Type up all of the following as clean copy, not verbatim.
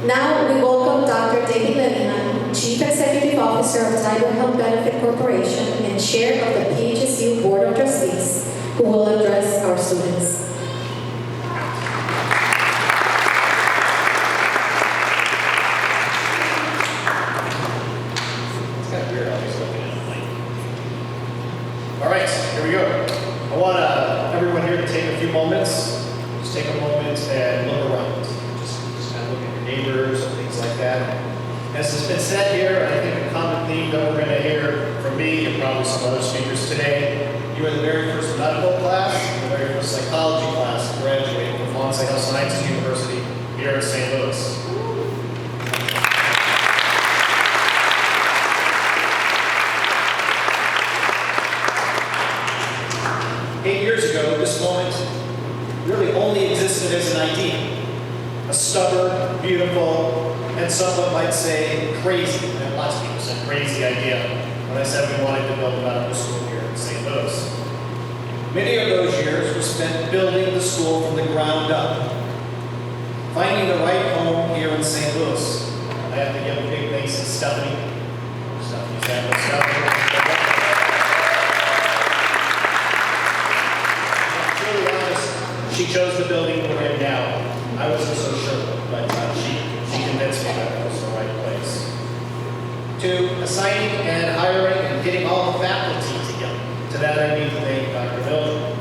Now we welcome Dr. David Lenihan, Chief Executive Officer of Title Health Benefit Corporation and Chair of the PHSU Board of Trustees, who will address our students. All right, here we go. I want everyone here to take a few moments. Just take a moment and look around. Just kind of look at your neighbors and things like that. As has been said here, I think a common theme that we're going to hear from me and probably some other speakers today, you are the very first medical class and the very first psychology class to graduate from Ponce Health Sciences University here in St. Louis. 8 years ago, this moment really only existed as an idea. A stubborn, beautiful, and someone might say crazy, and lots of people said crazy idea when I said we wanted to build a medical school here in St. Louis. Many of those years were spent building the school from the ground up, finding the right home here in St. Louis. I have to give a big thanks to Stephanie. She chose the building we're in now. I wasn't so sure, but she convinced me that it was the right place. To assigning and hiring and getting all the faculty together. To that I need to thank Dr. Miller.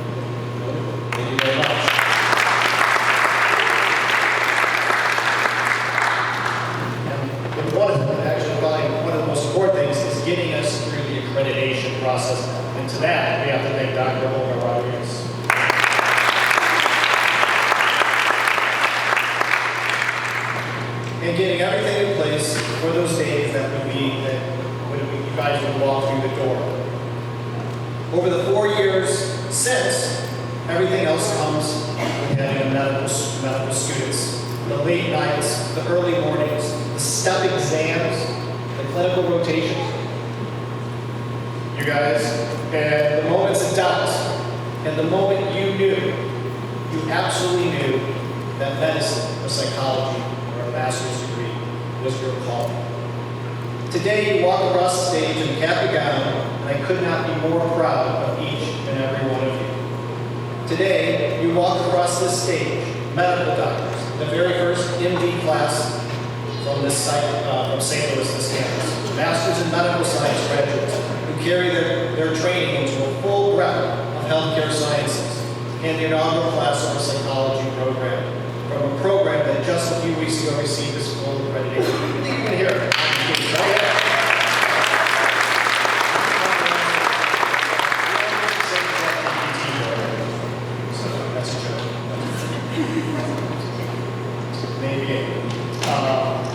Thank you very much. And one of the most important things is getting us through the accreditation process. And to that, we have to thank Dr. Olga Rodriguez. And getting everything in place for those days that you guys would walk through the door. Over the 4 years since, everything else comes with having medical students. The late nights, the early mornings, the step exams, the clinical rotations. You guys, and the moments of doubt, and the moment you absolutely knew that medicine or psychology master's degree was your calling. Today, you walk across the stage in cap and gown, and I could not be more proud of each and every one of you. Today, you walk across this stage, medical doctors, the very first MD class from this site, from St. Louis, this campus, masters in medical science graduates who carry their training into a full breadth of healthcare sciences, and the inaugural class of the psychology program. From a program that just a few weeks ago received this full accreditation. I think you can hear it. So that's a joke. Maybe.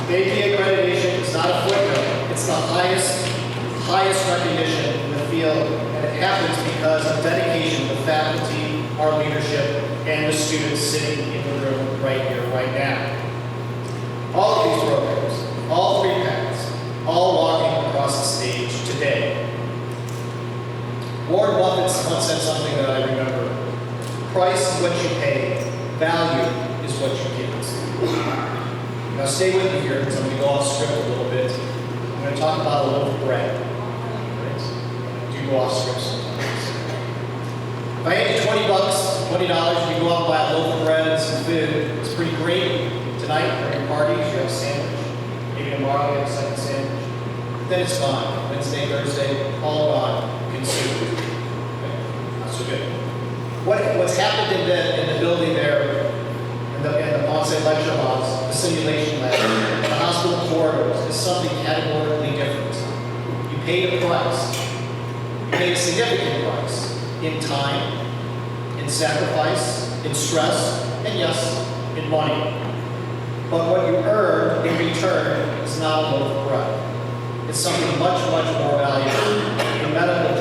The APA accreditation is not a footnote. It's the highest recognition in the field, and it happens because of dedication of the faculty, our leadership, and the students sitting in the room right here, right now. All of these programs, all three paths, all walking across the stage today. Warren Buffett once said something that I remember. Price is what you pay, value is what you get. Now stay with me here because I'm going to go off script a little bit. I'm going to talk about a loaf of bread. Right? Do go off script sometimes. If I hand you $20, $20, you go out and buy a loaf of bread and some food. It's pretty great. Tonight, for your parties, you have a sandwich. Maybe tomorrow, you have a second sandwich. Then it's gone. Wednesday, Thursday, all gone. Consumed. Okay. Not so good. What's happened in the building there, in the Ponce lecture halls, the simulation lab, the hospital corridors, is something categorically different. You paid a price. You paid a significant price. In time, in sacrifice, in stress, and yes, in money. But what you earn in return is not a loaf of bread. It's something much, much more valuable. A medical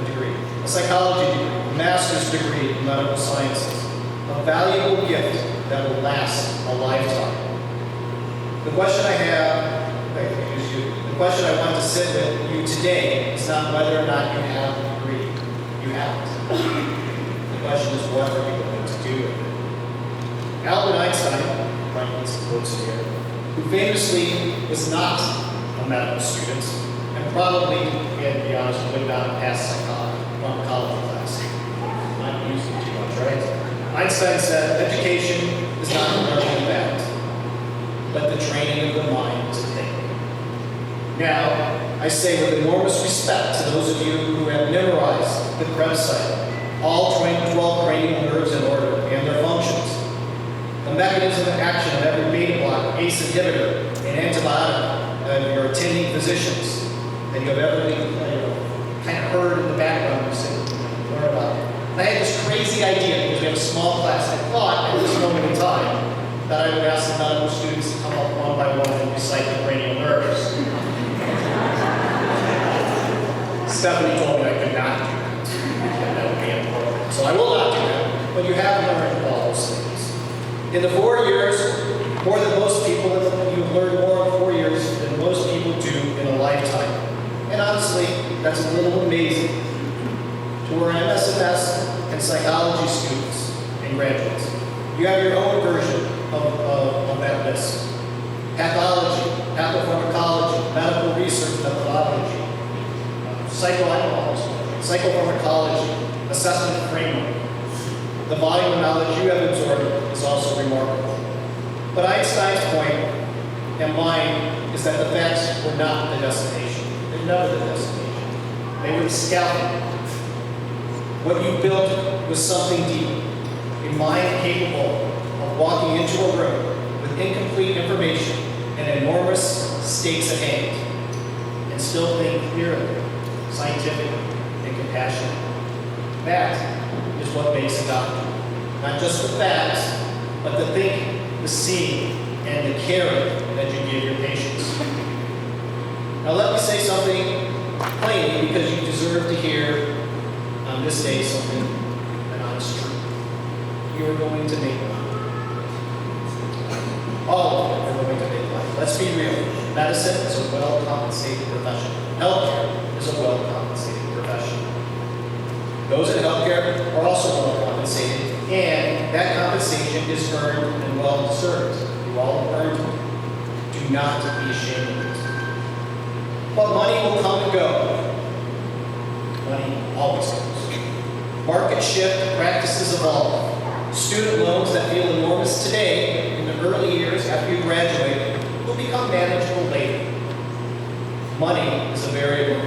degree, a psychology degree, a master's degree in medical sciences. A valuable gift that will last a lifetime. The question the question I want to sit with you today is not whether or not you have a degree. You haven't. The question is, what are you going to do with it? Albert Einstein, writing these quotes here, who famously was not a medical student, and probably, again, to be honest, would not have passed pharmacology class. Not using too much, right? Einstein said, education is not the learning of fact, but the training of the mind to think. Now, I say with enormous respect to those of you who have memorized the Krebs cycle, all 12 cranial nerves in order and their functions, the mechanism of action of every beta blocker, ACE inhibitor, and antibiotic of your attending physicians that you have ever kind of heard in the background you said, learn about it. And I had this crazy idea, because we have a small class, I thought at this moment in time that I would ask the medical students to come up one by one and recite the cranial nerves. Stephanie told me I could not do that. That would be important. So I will not do that, but you have learned all those things. In the 4 years, more than most people, you've learned more in 4 years than most people do in a lifetime. And honestly, that's a little amazing. To our MSFS and psychology students and graduates, you have your own version of that list. Pathology, pathopharmacology, medical research methodology, psychopharmacology, assessment framework. The volume of knowledge you have absorbed is also remarkable. But Einstein's point and mine is that the facts were not the destination. They're never the destination. They were the scaffolding. What you built was something deep, a mind capable of walking into a room with incomplete information and enormous stakes at hand, and still think clearly, scientifically, and compassionately. That is what makes a doctor. Not just the facts, but the thinking, the seeing, and the caring that you give your patients. Now let me say something plainly, because you deserve to hear on this day something, an honest truth. You are going to make money. All of you are going to make money. Let's be real. Medicine is a well-compensated profession. Healthcare is a well-compensated profession. Those in healthcare are also well-compensated, and that compensation is earned and well-deserved. You all have earned it. Do not be ashamed of it. But money will come and go. Money always goes. Market shift, practices evolve. Student loans that feel enormous today, in the early years after you graduate, will become manageable later. Money is a variable.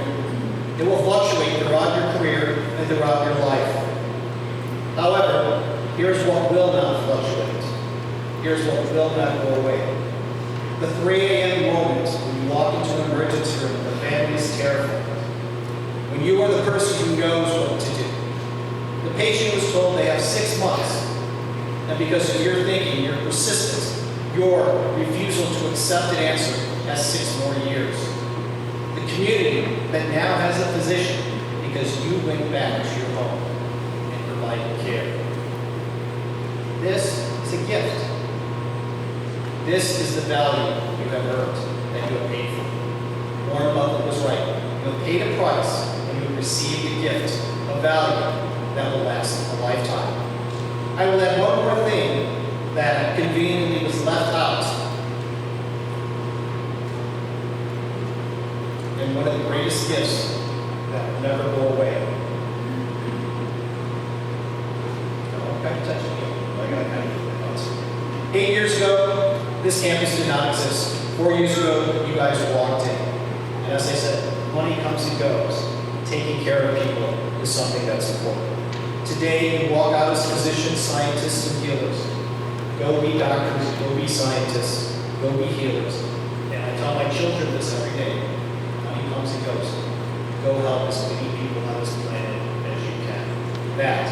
It will fluctuate throughout your career and throughout your life. However, here's what will not fluctuate. Here's what will not go away. The 3 a.m. moment when you walk into an emergency room, the family is terrified. When you are the person who knows what to do. The patient was told they have 6 months. And because of your thinking, your persistence, your refusal to accept an answer has 6 more years. The community that now has a physician because you went back to your home and provided care. This is a gift. This is the value you have earned that you have paid for. Warren Buffett was right. You have paid a price and you have received a gift, a value that will last a lifetime. I will add one more thing that conveniently was left out. And one of the greatest gifts that will never go away. I'm kind of touching you. I got to kind of get that out. 8 years ago, this campus did not exist. 4 years ago, you guys walked in. And as I said, money comes and goes. Taking care of people is something that's important. Today, you walk out as physicians, scientists, and healers. Go be doctors, go be scientists, go be healers. And I tell my children this every day. Money comes and goes. Go help as many people on this planet as you can. That